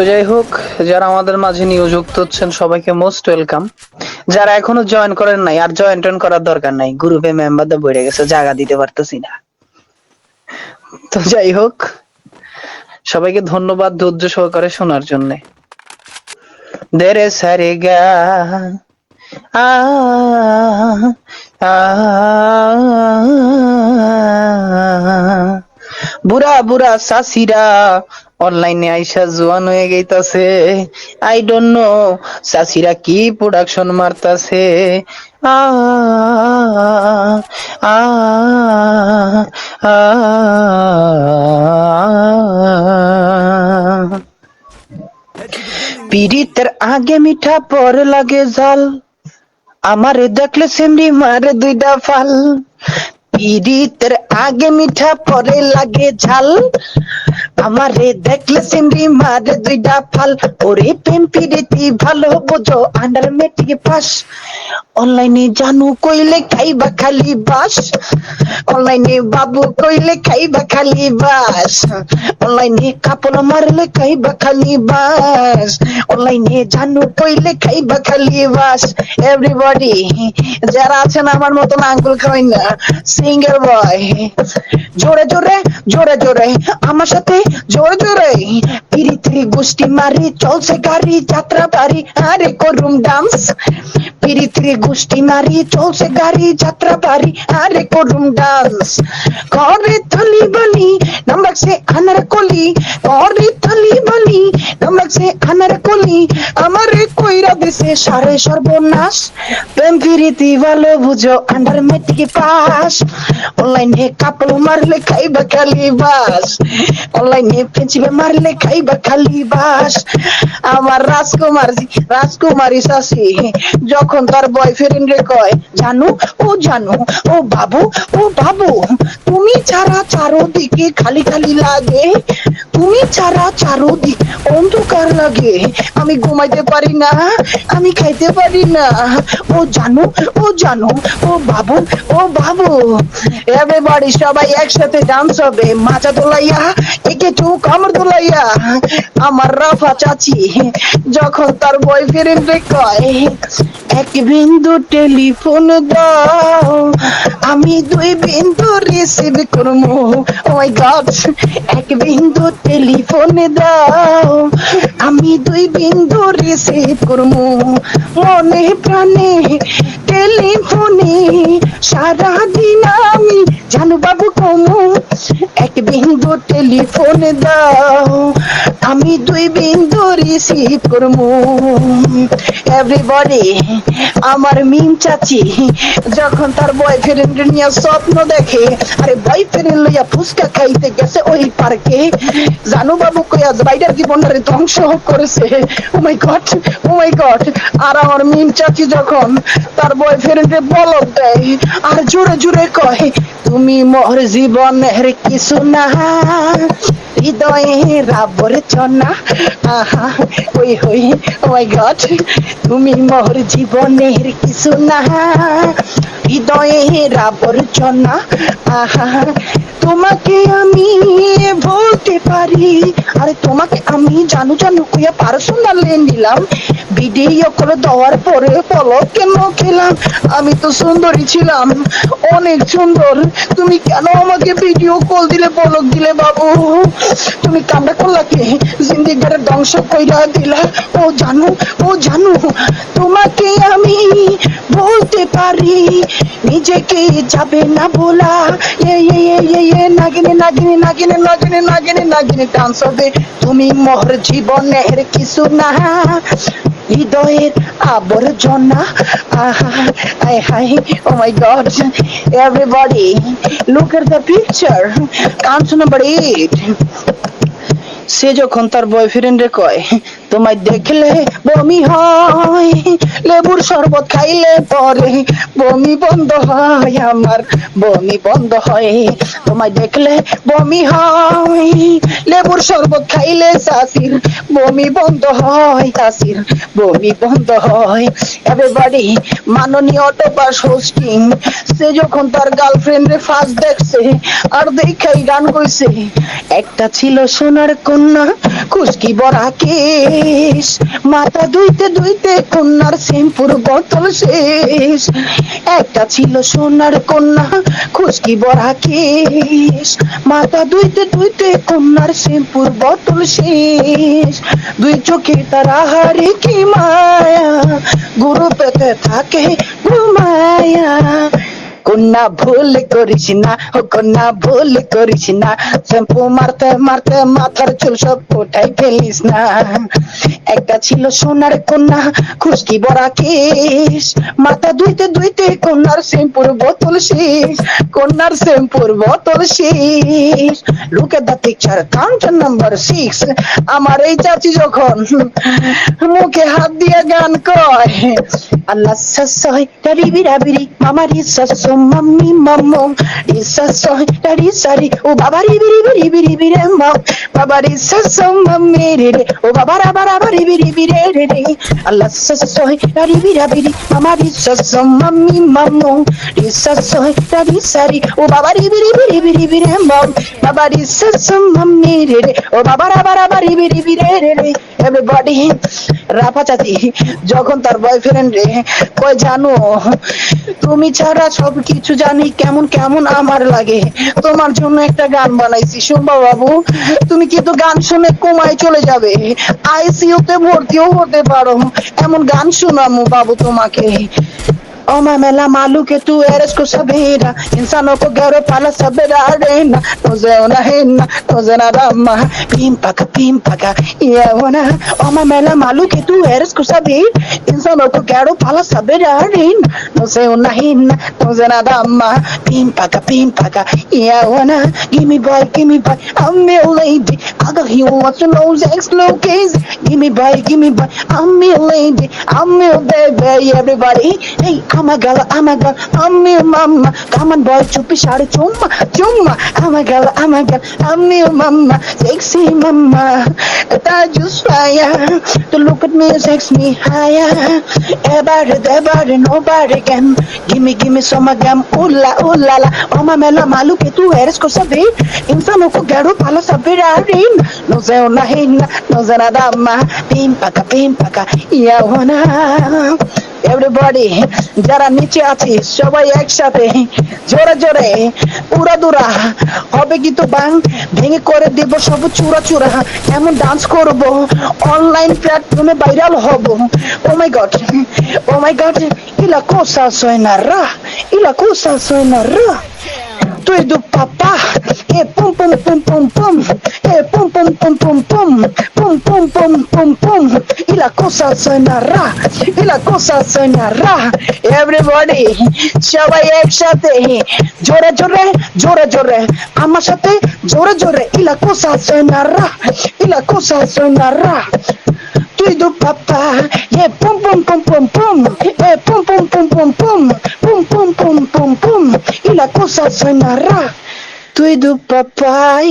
তো যাই হোক, যারা আমাদের মাঝে নিয়োজিত হচ্ছেন সবাইকে মোস্ট ওয়েলকাম। যারা এখনো জয়েন করেন নাই আর জয়েন করার দরকার নাই, গ্রুপে মেম্বারদের বেড়ে গেছে, জায়গা দিতে পারতেছি না। তো যাই হোক, সবাইকে ধন্যবাদ ধৈর্য সহকারে শোনার জন্য। দেরে সারে গা আ আ বুড়া বুড়া সাসিরা অনলাইনে আইসা জোয়ান হয়ে গেইতাছে। আই ডোন্ট নো সাসিরা কি প্রোডাকশন মারতাছে। আ আ আ পিরিতের আগে মিঠা পরে লাগে জাল, আমারে দেখলে সেমরি মারে দুইটা ফাল। পিরিতের আগে মিঠা পরে লাগে ঝাল, আমারে দেখলে সিমরি মারে দুইটা ফাল। ওরে প্রেম পিরিতি ভালো বোঝো আন্ডার মেট্রিক পাস, অনলাইনে জানু কইলে খাইবা খালি বাস। অনলাইনে বাবু কইলে খাইবা খালি বাস, অনলাইনে কাপড় মারলে খাইবা খালি বাস। অনলাইনে জানু কইলে খাইবা খালি বাস। এভরিবডি যারা আছেন আমার মতন আঙ্গুল খাওয়াই না, সিঙ্গেল বয়, জোরে জোরে জোরে জোরে আমার সাথে জোরে জোরে। পিরিতি গোষ্ঠী মারি চলছে গাড়ি যাত্রা বাড়ি, আরে করুম ডান্স। পিরিতি গোষ্ঠী মারি চলছে গাড়ি যাত্রা বাড়ি, আরে করুম ডান্স। করে থলি বলি নাম রাখছে আনার কলি, করে থলি বলি নাম রাখছে আনার কলি। আমারে কইরা দিছে সারে সর্বনাশ, প্রেম পিরিতি ভালো বুঝো আন্ডার মেট্রিক পাস। অনলাইনে কাপড় মারলে খাইবা খালি বাস, অনলাইনে পেঁচিবে মারলে খাইবা খালি বাস। আমার রাজকুমারী শাসি যখন তার বয়ফ্রেন্ড রে কয় জানু ও জানু ও বাবু ও বাবু, তুমি ছাড়া চারোদিকে খালি খালি লাগে, তুমি ছাড়া চারোদিক অন্ধকার লাগে। আমি ঘুমাইতে পারি না, আমি খাইতে পারি না। ও জানু ও জানু ও বাবু ও বাবু। এভরিবডি সবাই একসাথে ডান্স হবে, মাচা তোলাইয়া একে টু কামড় তোলাইয়া। আমার রাফা চাচি যখন তার বয়ফ্রেন্ড রে কয় এক বিন্দু টেলিফোন দাও, আমি দুই বিন্দু রিসিভ করবো। ও মাই গড, এক বিন্দু টেলিফোন দাও, আমি দুই বিন্দু রিসিভ করবো। মনে প্রাণে টেলিফোনে সারাদিন আমি জানু বাবু কমু। এক বিন্দু টেলিফোন দাও, আমি দুই বিন্দু রিসিভ করবো। এভরিবডি আমার মিম চাচি যখন তার বয়ফ্রেন্ড নিয়ে স্বপ্ন দেখে, আরে বয়ফ্রেন্ড লইয়া ফুচকা খাইতে গেছে ওই পার্কে, জানু বাবু কইয়া বাইরের জীবনটারে ধ্বংস করেছে। ও my god O my god. আর আমার মিম চাচি যখন তার বয়ফ্রেন্ডে বলদ দেয় আর জোরে জোরে কয় তুমি মোর জীবনের কিছু না, হৃদয়ে আবর্জনা। আহা ওই হই ও মাই গড, তুমি মোর জীবনের কিছু না, হৃদয়ের আবর্জনা। আহা তোমাকে আমি বলতে পারি, আরে তোমাকে আমি জানু জানু কইয়া পার্সোনাল লেন দিলাম, ভিডিও করে দেওয়ার পরে বলো কেন খেলাম। আমি তো সুন্দরী ছিলাম, অনেক সুন্দর, তুমি কেন আমাকে ভিডিও কল দিলে বলক দিলে বাবু? তুমি কামড়া করলা কে জিন্দিগির ধ্বংস কইরা দিলা। ও জানু ও জানু, তোমাকে আমি বলতে পারি, নিজেকে যাবে না বলা। নাগিনে নাগিনে নাগিনে নাগিনে নাগিনে নাগিনে ডান্স হবে। তুমি মোর জীবনের কিছু না, হৃদয়ের আবর্জনা। আহা আই হাই oh my God. Everybody look at the picture, count number 8। সে যখন তার বয়ফ্রেন্ডে কয় তোমায় দেখলে বমি হয়, লেবুর শরবত খাইলে পরে বমি বন্ধ হয়, আমার বমি বন্ধ হয়। তোমায় দেখলে বমি হয়, লেবুর শরবত খাইলে চাষির বমি বন্ধ হয়, চাষির বমি বন্ধ হয়। এভরিবডি, মাননীয় অটোপাস হোস্টিং, সে যখন তার গার্লফ্রেন্ডে ফার্স্ট দেখছে আর দেখাই গান কইছে, একটা ছিল সোনার কন্যা খুশকি বড়া কেশ, মাথা ধুইতে ধুইতে কন্যার শ্যাম্পুর বোতল শেষ। একটা ছিল সোনার কন্যা খুশকি বড়া কেশ, মাথা ধুইতে ধুইতে কন্যার শ্যাম্পুর বোতল শেষ। দুই চোখে তারা হারে কি মায়া, গুরু পেতে থাকে ঘুমায়া। কন্যা ভুল করিস না, ও কন্যা ভুল করিস না, শ্যাম্পু মারতে মারতে মাথার চুল সব ওঠাই ফেলিস না। একটা ছিল সোনার কন্যা খুশকি বড়া কেশ, মাথা ধুইতে ধুইতে কন্যার শ্যাম্পুর বোতল শেষ, কন্যার শ্যাম্পুর বোতল শেষ। Look at the picture, counter number 6। আমার এই চাচি যখন মুখে হাত দিয়ে গান কয়, আল্লাহ সসয় ডারি বিরাবিরি মামা রি সসো মাম্মি মাম্মো রি সসয় ডারি সারি ও বাবা রি বিরি বিরি বিরি বিরে মাম, বাবা রি সসো মাম্মি রে রে ও বাবা রা বারা বারি বিরি বিরে রে রে। আল্লাহ সসয় ডারি বিরাবিরি মামা রি সসো মাম্মি মাম্মো রি সসয় ডারি সারি ও বাবা রি বিরি বিরি বিরি বিরে মাম, বাবা রি সসো মাম্মি রে রে ও বাবা রা বারা বারি বিরি বিরে রে রে। এভরিবডি, রাফা চাচি যখন তার বয়ফ্রেন্ড রে কয়, জানো তুমি ছাড়া সব কিছু জানি কেমন কেমন আমার লাগে, তোমার জন্য একটা গান বানাইছি শুনবা বাবু, তুমি কিন্তু গান শুনে কোমায় চলে যাবে, আইসিইউতে ভর্তিও হতে পারো, এমন গান শোনামু বাবু তোমাকে। ओ मेला मालू के तू एरस को सवेरा, इंसानों को गैरो पाला सवेरा रेना, तुझे नहीं ना तुझे ना रम्मा पीम पका ये होना। ओ मेला मालू के तू एरस को सवेरा, इंसानों को गैरो पाला सवेरा रेना, तुझे नहीं ना तुझे ना रम्मा पीम पका ये होना। Give me boy, I'm your lady, I got you want to know sex location. Give me boy, I'm your lady, I'm your baby. Everybody, hey, I'm a girl, I'm your mama. Come on boy, chupi shari chumma, I'm a girl, I'm your mama. Sexy mama, that just fire. To look at me, sex me higher. Everybody, nobody can. Give me some agam, ooh la la. Oh my mela malu ke tu eres cosa de. Insano ko garo pala sabera rin. No se una hina, no se nada ma. Pim paka, yeah wanna. Everybody, যারা নিচে আছে সবাই একসাথে জোরে জোরে পুরা দুরা হবে কিন্তু বাং ভেঙে করে দেব সব চূড়া চূড়া, এমন ডান্স করব অনলাইন প্ল্যাটফর্মে ভাইরাল হব। ও মাই গড, ইলা Kosa সুena ra, tu e do papá, e pum pum pum pum pum, e pum pum pum pum pum, pum pum pum pum pum, y la cosa suena ra, everybody, সবাই একসাথে জোরে জোরে আমার সাথে জোরে, y la cosa suena ra, tu e do papá, e pum pum pum pum pum, e pum pum pum pum pum, pum pum pum pum pum, y la cosa suena ra. Tu e do papai,